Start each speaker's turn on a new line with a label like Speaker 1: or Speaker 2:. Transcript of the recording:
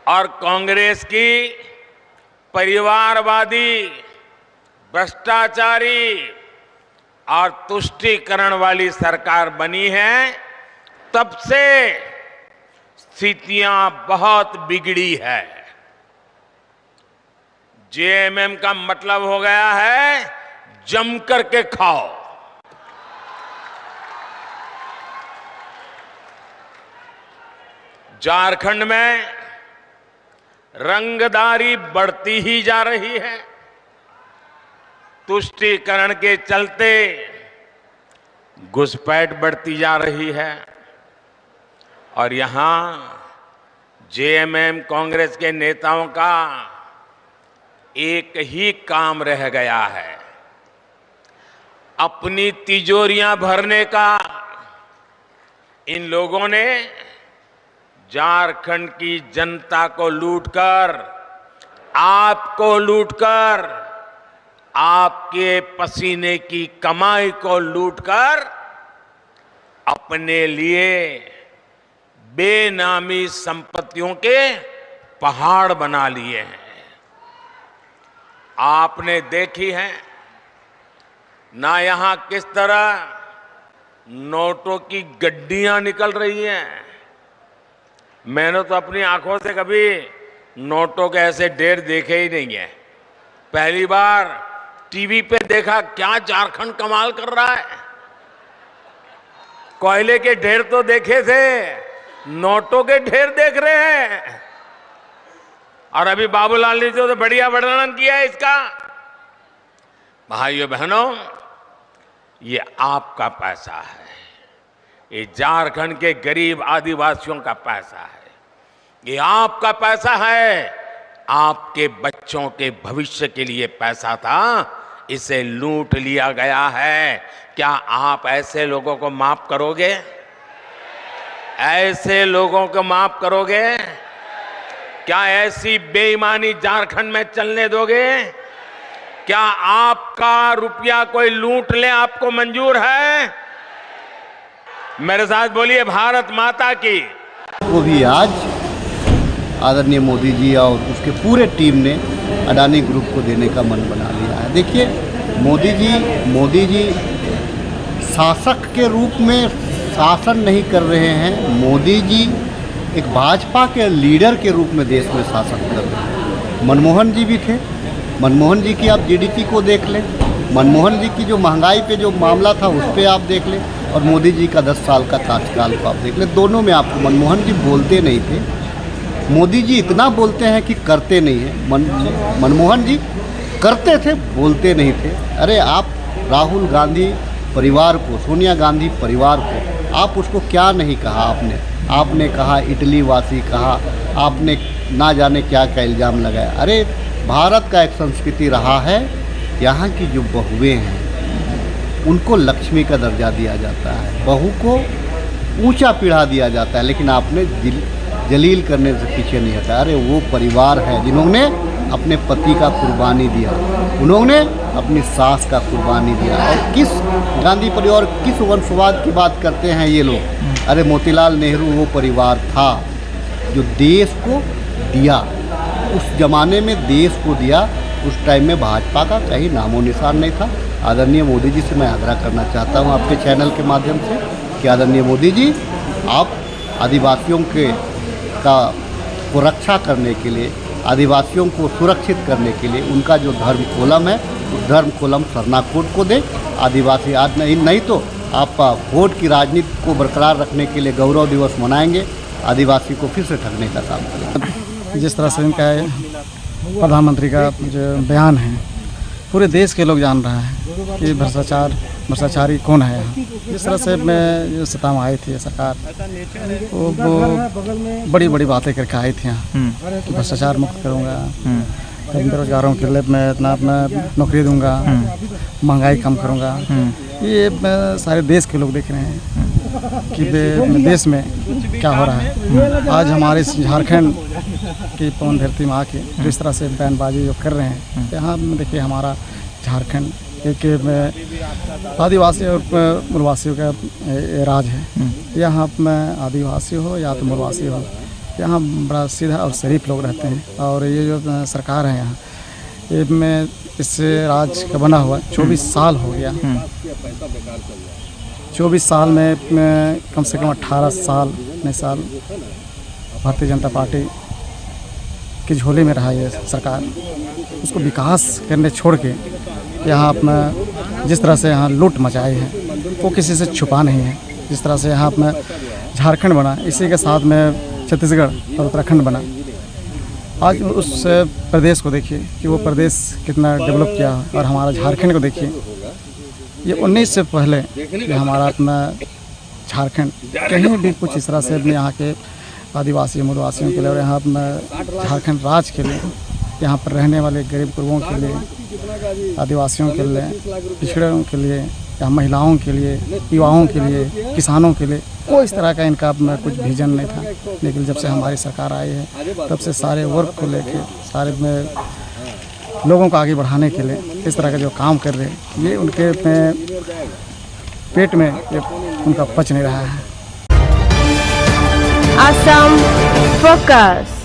Speaker 1: और कांग्रेस की परिवारवादी, भ्रष्टाचारी और तुष्टीकरण वाली सरकार बनी है, तब से स्थितियां बहुत बिगड़ी है। जेएमएम का मतलब हो गया है जम करके खाओ। झारखंड में रंगदारी बढ़ती ही जा रही है। तुष्टीकरण के चलते घुसपैठ बढ़ती जा रही है और यहां जेएमएम कांग्रेस के नेताओं का एक ही काम रह गया है, अपनी तिजोरियां भरने का। इन लोगों ने झारखंड की जनता को लूटकर, आपको लूटकर, आपके पसीने की कमाई को लूटकर अपने लिए बेनामी संपत्तियों के पहाड़ बना लिए हैं। आपने देखी है ना यहां किस तरह नोटों की गड्डियां निकल रही हैं। मैंने तो अपनी आंखों से कभी नोटों के ऐसे ढेर देखे ही नहीं है। पहली बार टीवी पे देखा, क्या झारखंड कमाल कर रहा है। कोयले के ढेर तो देखे थे, नोटों के ढेर देख रहे हैं। और अभी बाबूलाल ने जो तो बढ़िया वर्णन किया है इसका। भाइयों बहनों, ये आपका पैसा है, ये झारखंड के गरीब आदिवासियों का पैसा है, ये आपका पैसा है। आपके बच्चों के भविष्य के लिए पैसा था, इसे लूट लिया गया है। क्या आप ऐसे लोगों को माफ करोगे? ऐसे लोगों को माफ करोगे? क्या ऐसी बेईमानी झारखंड में चलने दोगे? क्या आपका रुपया कोई लूट ले आपको मंजूर है? मेरे साथ बोलिए भारत माता की।
Speaker 2: वो भी आज आदरणीय मोदी जी और उसके पूरे टीम ने अडानी ग्रुप को देने का मन बना लिया है। देखिए मोदी जी शासक के रूप में शासन नहीं कर रहे हैं। मोदी जी एक भाजपा के लीडर के रूप में देश में शासन कर रहे हैं। मनमोहन जी भी थे। मनमोहन जी की आप जीडीपी को देख लें, मनमोहन जी की जो महंगाई पे जो मामला था उस पर आप देख लें, और मोदी जी का 10 साल का कार्यकाल को आप देख लें। दोनों में आपको मनमोहन जी बोलते नहीं थे, मोदी जी इतना बोलते हैं कि करते नहीं हैं। मनमोहन जी करते थे, बोलते नहीं थे। अरे आप राहुल गांधी परिवार को, सोनिया गांधी परिवार को, आप उसको क्या नहीं कहा आपने कहा इटली वासी कहा, आपने ना जाने क्या क्या इल्ज़ाम लगाया। अरे भारत का एक संस्कृति रहा है, यहाँ की जो बहुएं हैं उनको लक्ष्मी का दर्जा दिया जाता है, बहू को ऊंचा पीढ़ा दिया जाता है, लेकिन आपने जलील करने से पीछे नहीं हटा। अरे वो परिवार है जिन्होंने अपने पति का कुर्बानी दिया, उन्होंने अपनी सास का कुर्बानी दिया। और किस गांधी परिवार, किस वंशवाद की बात करते हैं ये लोग? अरे मोतीलाल नेहरू वो परिवार था जो देश को दिया, उस जमाने में देश को दिया। उस टाइम में भाजपा का कहीं नामो निशान नहीं था। आदरणीय मोदी जी से मैं आग्रह करना चाहता हूं आपके चैनल के माध्यम से कि आदरणीय मोदी जी, आप आदिवासियों को रक्षा करने के लिए, आदिवासियों को सुरक्षित करने के लिए उनका जो धर्म कोलम है उस धर्म कोलम सरना कोड को दें। आदिवासी आज नहीं तो आप वोट की राजनीति को बरकरार रखने के लिए गौरव दिवस मनाएंगे, आदिवासी को फिर से ठगने का काम करेंगे।
Speaker 3: जिस तरह से इनका प्रधानमंत्री का जो बयान है, पूरे देश के लोग जान रहे हैं कि भ्रष्टाचारी कौन है यहाँ। जिस तरह से मैं जो सत्ता में आई थी सरकार, वो बड़ी बड़ी बातें करके आई थी यहाँ कि भ्रष्टाचार मुक्त करूँगा, बेरोजगारों के लिए मैं इतना नौकरी दूंगा, महंगाई कम करूँगा। ये सारे देश के लोग देख रहे हैं कि देश में क्या हो रहा है। आज हमारे झारखंड की पवन धरती में आके जिस तरह से बयानबाजी जो कर रहे हैं, यहाँ देखिए हमारा झारखंड एक आदिवासी और मूलवासियों का राज है। यहाँ में आदिवासी हो या तो मूलवासी हो, यहाँ बड़ा सीधा और शरीफ लोग रहते हैं। और ये जो सरकार है यहाँ, ये में इससे राज का बना हुआ 24 साल हो गया। 24 साल में कम से कम 18 साल भारतीय जनता पार्टी की झोली में रहा ये सरकार। उसको विकास करने छोड़ के यहाँ अपना जिस तरह से यहाँ लूट मचाई है वो किसी से छुपा नहीं है। जिस तरह से यहाँ अपना झारखंड बना, इसी के साथ में छत्तीसगढ़ और उत्तराखंड बना। आज उस प्रदेश को देखिए कि वो प्रदेश कितना डेवलप किया, और हमारा झारखंड को देखिए, ये 19 से पहले कि हमारा अपना झारखंड कहीं भी कुछ इस तरह से अपने यहाँ के आदिवासी मूलवासियों के लिए और यहाँ अपना झारखंड राज्य के लिए, यहाँ पर रहने वाले गरीब गुरबों के लिए, आदिवासियों के लिए, पिछड़ों के लिए, या महिलाओं के लिए, युवाओं के लिए, किसानों के लिए कोई इस तरह का इनका अपना कुछ विजन नहीं था। लेकिन जब से हमारी सरकार आई है तब से सारे वर्ग को लेके सारे में लोगों को आगे बढ़ाने के लिए इस तरह का जो काम कर रहे हैं, ये उनके पेट में ये उनका पच नहीं रहा है।
Speaker 4: Assam Focus।